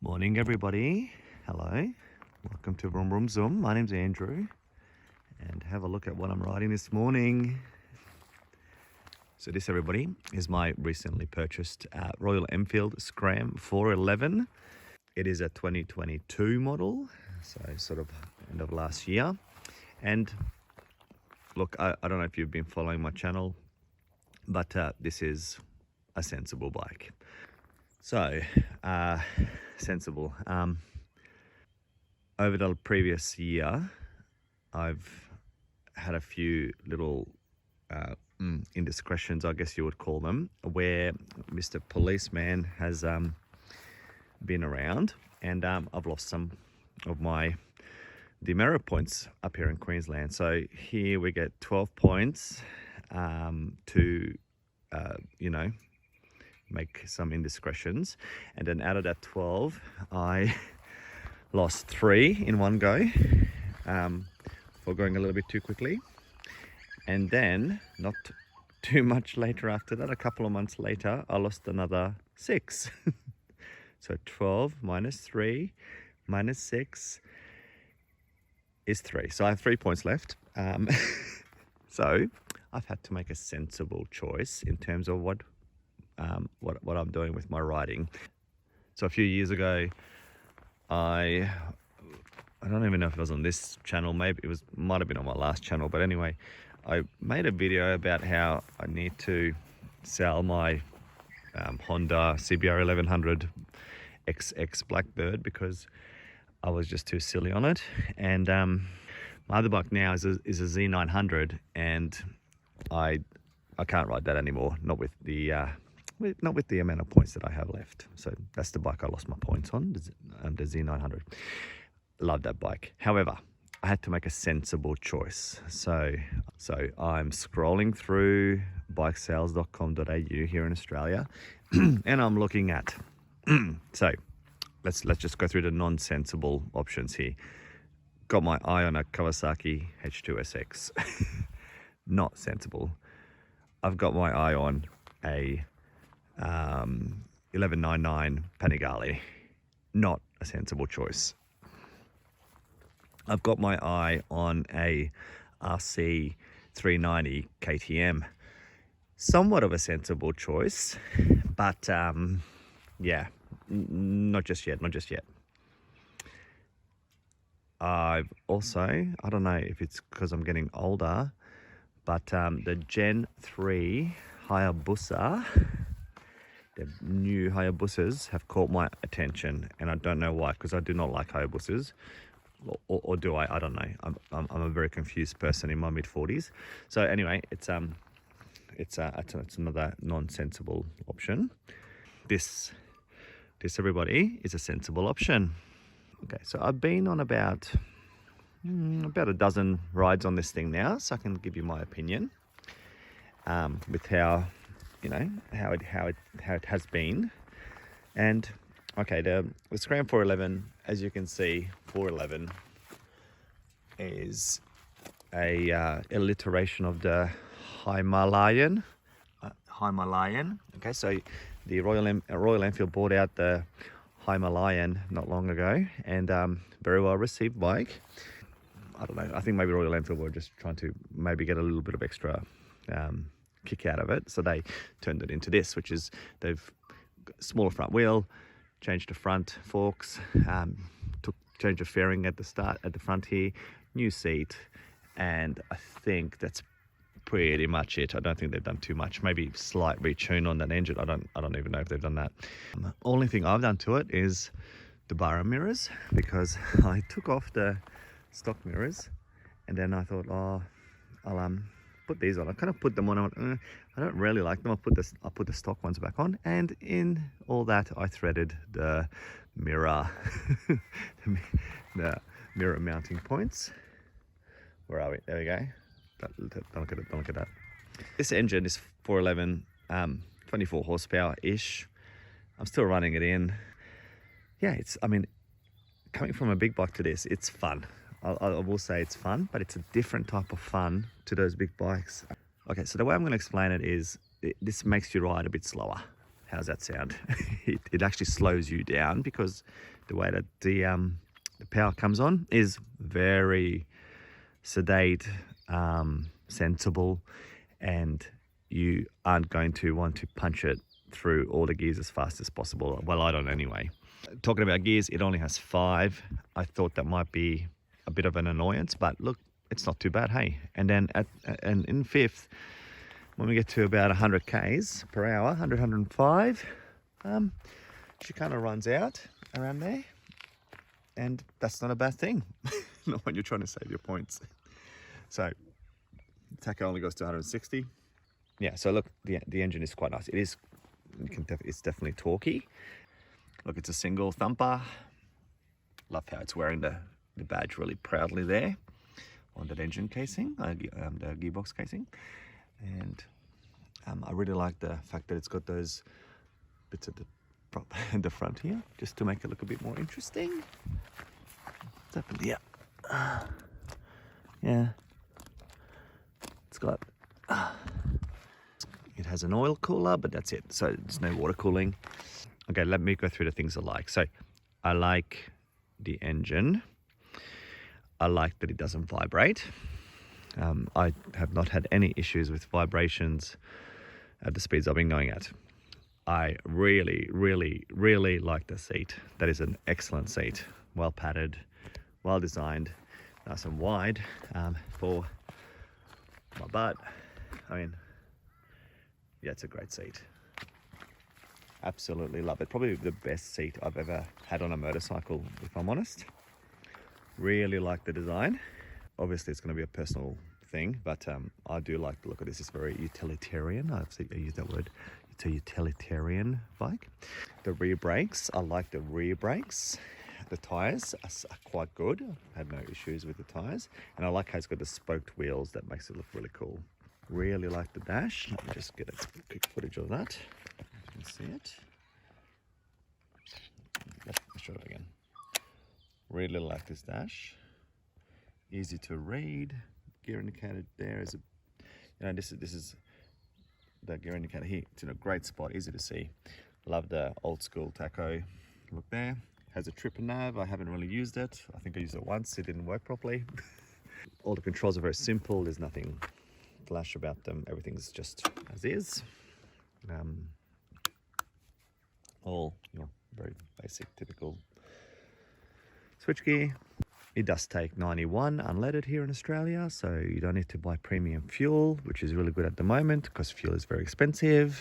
Morning everybody, hello, welcome to Vroom Vroom Zoom. My name's Andrew and have a look at what I'm riding this morning. So this, everybody, is my recently purchased Royal Enfield Scram 411. It is a 2022 model, so sort of end of last year. And look, I don't know if you've been following my channel, but this is a sensible bike. So, sensible. Over the previous year, I've had a few little indiscretions, I guess you would call them, where Mr. Policeman has been around, and I've lost some of my demerit points up here in Queensland. So here we get 12 points to, make some indiscretions, and then out of that 12 I lost 3 in one go for going a little bit too quickly, and then not too much later after that, a couple of months later, I lost another 6. So 12 minus 3 minus 6 is 3, so I have 3 points left. So I've had to make a sensible choice in terms of what I'm doing with my riding. So a few years ago, I don't even know if it was on this channel, maybe it might have been on my last channel, but anyway, I made a video about how I need to sell my Honda CBR 1100 XX Blackbird because I was just too silly on it. And my other bike now is a Z900, and I can't ride that anymore, not with the amount of points that I have left. So that's the bike I lost my points on, the Z900. Love that bike. However, I had to make a sensible choice. So I'm scrolling through bikesales.com.au here in Australia, and I'm looking at, so let's just go through the non-sensible options here. Got my eye on a Kawasaki H2SX. Not sensible. I've got my eye on a 1199 Panigale. Not a sensible choice. I've got my eye on a RC 390 KTM. Somewhat of a sensible choice, but yeah, not just yet. I've also, I don't know if it's because I'm getting older, but the Gen 3 Hayabusa, the new Hayabusas have caught my attention, and I don't know why, because I do not like Hayabusas, or do I? I don't know. I'm a very confused person in my mid-40s. So anyway, it's another non-sensible option. This everybody is a sensible option. Okay, so I've been on about a dozen rides on this thing now, so I can give you my opinion with how it has been. And okay, the Scram 411, as you can see, 411 is a alliteration of the Himalayan. Okay, so the Royal Enfield bought out the Himalayan not long ago, and very well received bike. I don't know, I think maybe Royal Enfield were just trying to maybe get a little bit of extra kick out of it, so they turned it into this, which is they've got a smaller front wheel, changed the front forks, changed the fairing at the front here, new seat, and I think that's pretty much it. I don't think they've done too much. Maybe slight retune on that engine. I don't even know if they've done that. Only thing I've done to it is the bar mirrors, because I took off the stock mirrors, and then I thought, oh, I'll put these on. I kind of put them on. I don't really like them. I'll put the stock ones back on, and in all that, I threaded the mirror, the mirror mounting points. Where are we? There we go. Don't look at that. This engine is 411, 24 horsepower ish. I'm still running it in. Yeah, coming from a big bike to this, it's fun. I will say it's fun, but it's a different type of fun to those big bikes. Okay, so the way I'm going to explain it is, this makes you ride a bit slower. How's that sound? It actually slows you down because the way that the power comes on is very sedate, sensible, and you aren't going to want to punch it through all the gears as fast as possible. Well, I don't anyway. Talking about gears, it only has 5. I thought that might be a bit of an annoyance, but look, it's not too bad, hey. And then and in 5th, when we get to about 100 k's per hour, 100, 105, she kind of runs out around there, and that's not a bad thing. Not when you're trying to save your points. So tacho only goes to 160. Yeah, so look, the engine is quite nice. It's definitely torquey. Look, it's a single thumper. Love how it's wearing the badge really proudly there on that engine casing, the gearbox casing. And I really like the fact that it's got those bits at the front here, just to make it look a bit more interesting. What's happened here? Yeah, it's got, it has an oil cooler, but that's it. So there's no water cooling. Okay, let me go through the things I like. So I like the engine. I like that it doesn't vibrate. I have not had any issues with vibrations at the speeds I've been going at. I really, really, really like the seat. That is an excellent seat. Well padded, well designed, nice and wide for my butt. I mean, yeah, it's a great seat. Absolutely love it. Probably the best seat I've ever had on a motorcycle, if I'm honest. Really like the design. Obviously, it's going to be a personal thing, but I do like the look of this. It's very utilitarian. I use that word. It's a utilitarian bike. The rear brakes, I like the rear brakes. The tyres are quite good. I had no issues with the tyres. And I like how it's got the spoked wheels. That makes it look really cool. Really like the dash. Let me just get a quick footage of that. You can see it. Let's show it again. Really like this dash. Easy to read. Gear indicator there is this is the gear indicator here. It's in a great spot, easy to see. Love the old school tacho look there. Has a tripper nav. I haven't really used it. I think I used it once. It didn't work properly. All the controls are very simple. There's nothing flash about them. Everything's just as is. All very basic, typical switch gear. It does take 91 unleaded here in Australia, so you don't need to buy premium fuel, which is really good at the moment because fuel is very expensive.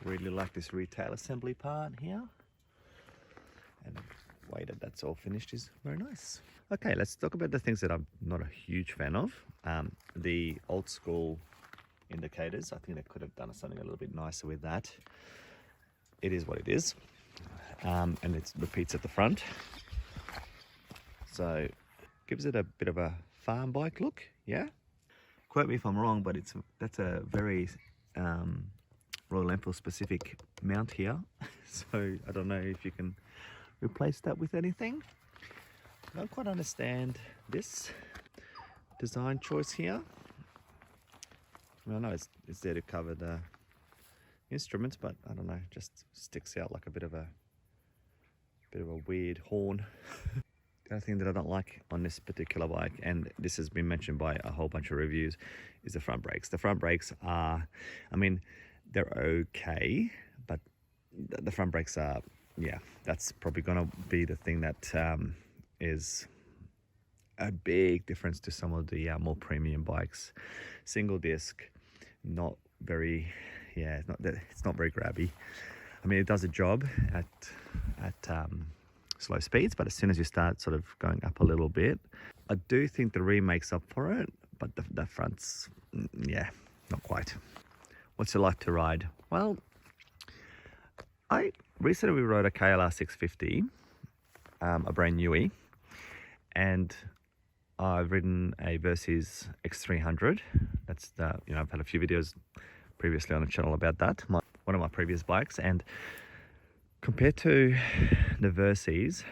Really like this retail assembly part here. And the way that that's all finished is very nice. Okay, let's talk about the things that I'm not a huge fan of. The old school indicators, I think they could have done something a little bit nicer with that. It is what it is. And it repeats at the front. So gives it a bit of a farm bike look, yeah? Quote me if I'm wrong, but that's a very Royal Enfield specific mount here. So I don't know if you can replace that with anything. I don't quite understand this design choice here. I know it's there to cover the instruments, but I don't know, just sticks out like a bit of a weird horn. The other thing that I don't like on this particular bike, and this has been mentioned by a whole bunch of reviews, is the front brakes. The front brakes are, I mean, they're okay, but the front brakes are, yeah, that's probably going to be the thing that is a big difference to some of the more premium bikes. Single disc, not very, yeah, it's not very grabby. I mean, it does a job at slow speeds, but as soon as you start sort of going up a little bit, I do think the rear makes up for it, but the front's, yeah, not quite. What's it like to ride? Well, I recently rode a KLR 650, a brand newie, and I've ridden a Versys X300. That's the, I've had a few videos previously on the channel about that, one of my previous bikes, and compared to the Versys,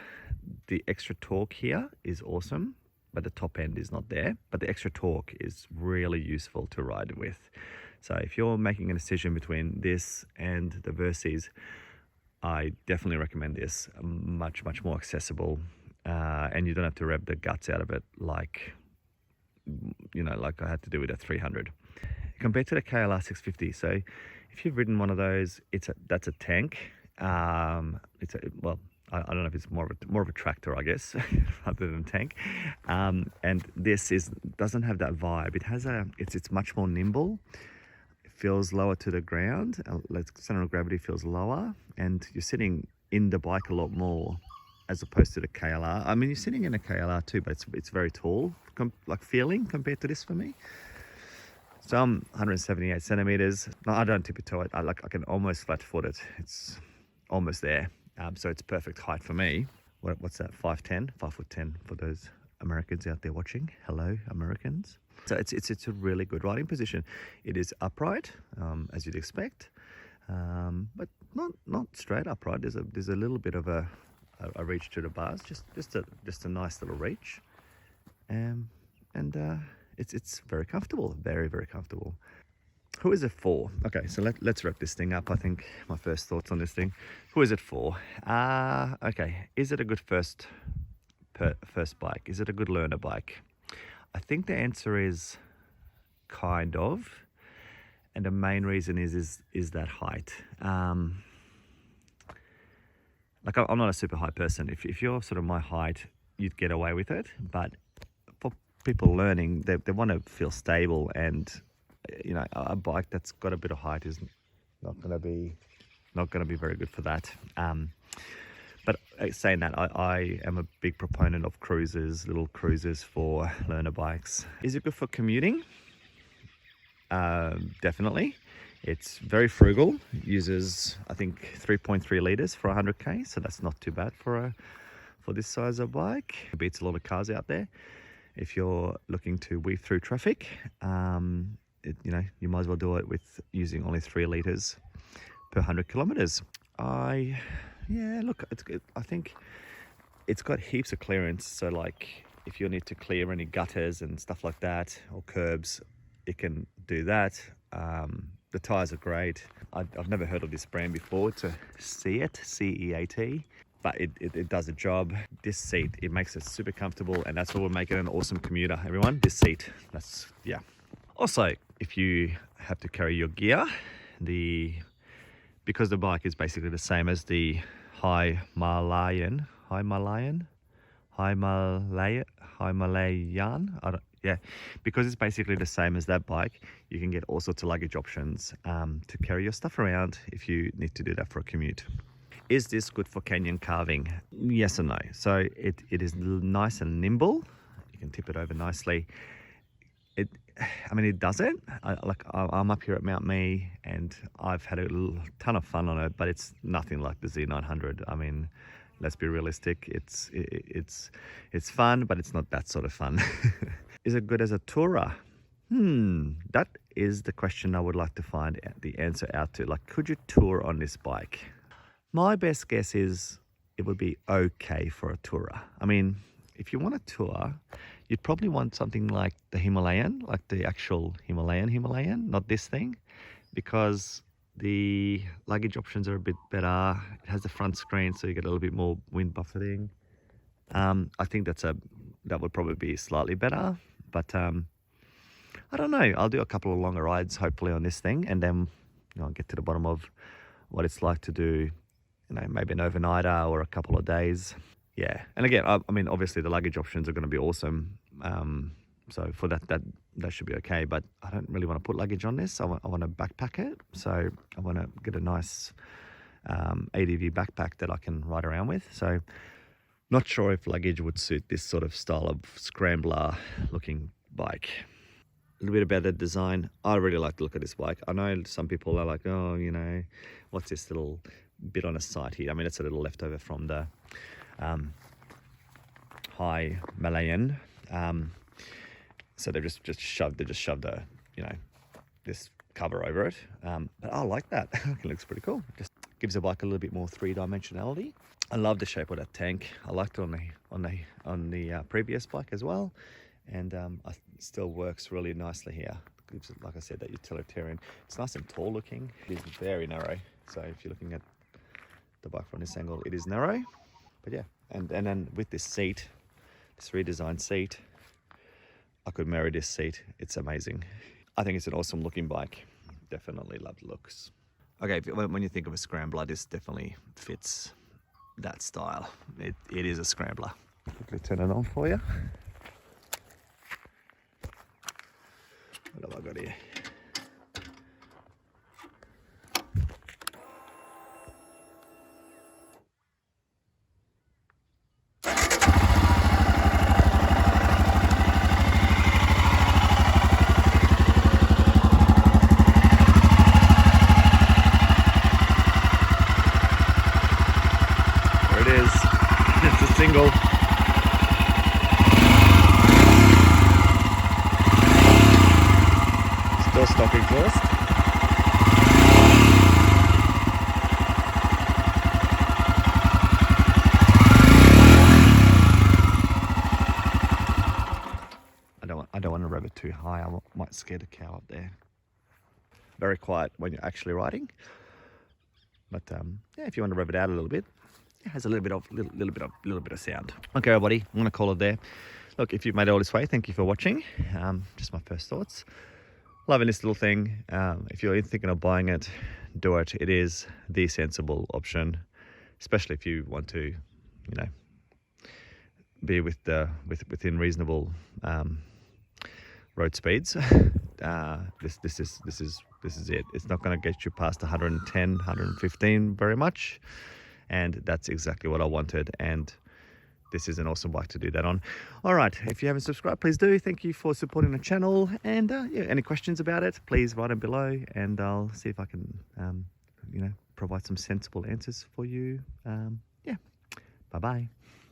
the extra torque here is awesome, but the top end is not there. But the extra torque is really useful to ride with. So if you're making a decision between this and the Versys, I definitely recommend this. Much more accessible, and you don't have to rev the guts out of it like like I had to do with a 300 compared to the KLR 650. So if you've ridden one of those, that's a tank. It's well, I don't know if it's more of a tractor, I guess, rather than a tank. And this doesn't have that vibe. It's much more nimble. It feels lower to the ground. Center of gravity feels lower, and you're sitting in the bike a lot more as opposed to the KLR. I mean, you're sitting in a KLR too, but it's very tall, feeling compared to this for me. So I'm 178 centimeters. No, I don't tip toe it. I can almost flat foot it. It's almost there. So it's perfect height for me. What's that? 5'10", 5'10" for those Americans out there watching. Hello, Americans. So it's a really good riding position. It is upright, as you'd expect, but not straight upright. There's a little bit of a reach to the bars, just a nice little reach, and it's very comfortable, very comfortable. Who is it for? Okay, so let's wrap this thing up. I think my first thoughts on this thing. Who is it for? Okay, is it a good first bike? Is it a good learner bike? I think the answer is kind of, and the main reason is that height. Like I'm not a super high person. If you're sort of my height, you'd get away with it. But for people learning, they want to feel stable, and a bike that's got a bit of height is not going to be very good for that. But saying that, I am a big proponent of little cruisers for learner bikes. Is it good for commuting? Definitely. It's very frugal. It uses, I think, 3.3 litres for 100k, so that's not too bad for this size of bike. It beats a lot of cars out there. If you're looking to weave through traffic, you might as well do it with using only 3 litres per 100 kilometres. I think it's got heaps of clearance. So like if you need to clear any gutters and stuff like that, or curbs, it can do that. The tyres are great. I've never heard of this brand before. It's a CEAT, C-E-A-T, but it does a job. This seat, it makes it super comfortable, and that's what will make it an awesome commuter, everyone. This seat, yeah. Also, if you have to carry your gear, because the bike is basically the same as the Himalayan, because it's basically the same as that bike, you can get all sorts of luggage options to carry your stuff around if you need to do that for a commute. Is this good for canyon carving? Yes and no. So it is nice and nimble. You can tip it over nicely. It does it. I'm up here at Mount Mee, and I've had a ton of fun on it, but it's nothing like the Z900. I mean, let's be realistic. It's fun, but it's not that sort of fun. Is it good as a tourer? That is the question I would like to find the answer out to. Like, could you tour on this bike? My best guess is it would be okay for a tourer. I mean, if you want a tour, you'd probably want something like the Himalayan, like the actual Himalayan, not this thing, because the luggage options are a bit better. It has the front screen, so you get a little bit more wind buffeting. I think that would probably be slightly better, but I don't know. I'll do a couple of longer rides, hopefully, on this thing, and then I'll get to the bottom of what it's like to do, maybe an overnighter or a couple of days. Yeah, and again, I mean, obviously the luggage options are going to be awesome. So for that should be okay. But I don't really want to put luggage on this. I want to backpack it. So I want to get a nice ADV backpack that I can ride around with. So not sure if luggage would suit this sort of style of scrambler looking bike. A little bit about the design. I really like the look of this bike. I know some people are like, oh, what's this little bit on the side here? I mean, it's a little leftover from the Himalayan. So they've just shoved a, this cover over it. But I like that. It looks pretty cool. Just gives the bike a little bit more three-dimensionality. I love the shape of that tank. I liked it on the previous bike as well, and it still works really nicely here. gives it, like I said, that utilitarian. It's nice and tall looking. It is very narrow. So if you're looking at the bike from this angle, it is narrow. But yeah, and then with this seat, this redesigned seat, I could marry this seat. It's amazing. I think it's an awesome looking bike. Definitely love the looks. Okay, when you think of a scrambler, this definitely fits that style. It is a scrambler. Quickly turn it on for you. What have I got here? There it is. It's a single. Still stock exhaust. I don't want to rev it too high. I might scare the cow up there. Very quiet when you're actually riding. But yeah, if you want to rev it out a little bit, it has a little bit of sound. Okay, everybody, I'm gonna call it there. Look, if you've made it all this way, thank you for watching. Just my first thoughts. Loving this little thing. If you're thinking of buying it, do it. It is the sensible option, especially if you want to, you know, be within reasonable road speeds. This is it. It's not going to get you past 110, 115 very much, and that's exactly what I wanted. And this is an awesome bike to do that on. All right, if you haven't subscribed, please do. Thank you for supporting the channel. And yeah, any questions about it, please write them below, and I'll see if I can, you know, provide some sensible answers for you. Yeah, bye bye.